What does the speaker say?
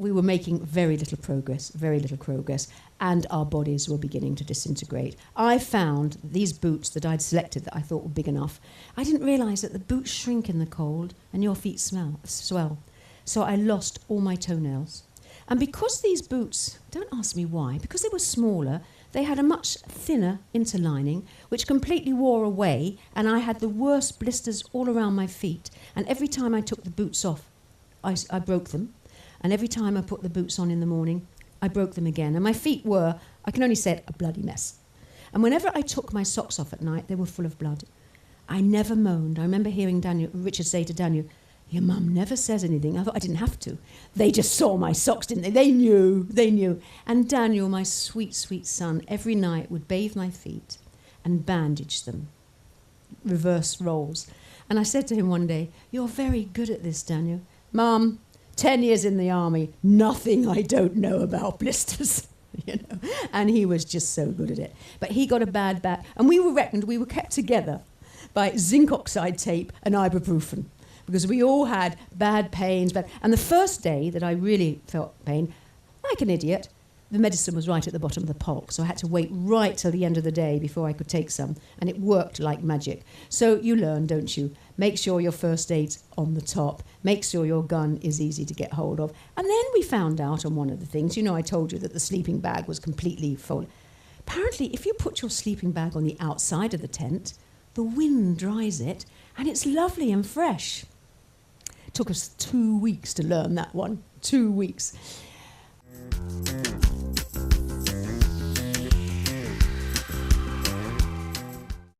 we were making very little progress, and our bodies were beginning to disintegrate. I found these boots that I'd selected that I thought were big enough. I didn't realise that the boots shrink in the cold and your feet swell. So I lost all my toenails. And because these boots, don't ask me why, because they were smaller, they had a much thinner interlining, which completely wore away, and I had the worst blisters all around my feet. And every time I took the boots off, I broke them. And every time I put the boots on in the morning, I broke them again. And my feet were, I can only say it, a bloody mess. And whenever I took my socks off at night, they were full of blood. I never moaned. I remember hearing Richard say to Daniel, "Your mum never says anything." I thought I didn't have to. They just saw my socks, didn't they? They knew. And Daniel, my sweet, sweet son, every night would bathe my feet and bandage them, reverse roles. And I said to him one day, "You're very good at this, Daniel." "Mum, 10 years in the army, nothing I don't know about blisters." And he was just so good at it. But he got a bad back, and we were kept together by zinc oxide tape and ibuprofen, because we all had bad pains. And the first day that I really felt pain, like an idiot, the medicine was right at the bottom of the pulk, so I had to wait right till the end of the day before I could take some, and it worked like magic. So you learn, don't you? Make sure your first aid's on the top. Make sure your gun is easy to get hold of. And then we found out on one of the things, I told you that the sleeping bag was completely full. Apparently, if you put your sleeping bag on the outside of the tent, the wind dries it, and it's lovely and fresh. It took us 2 weeks to learn that one. 2 weeks.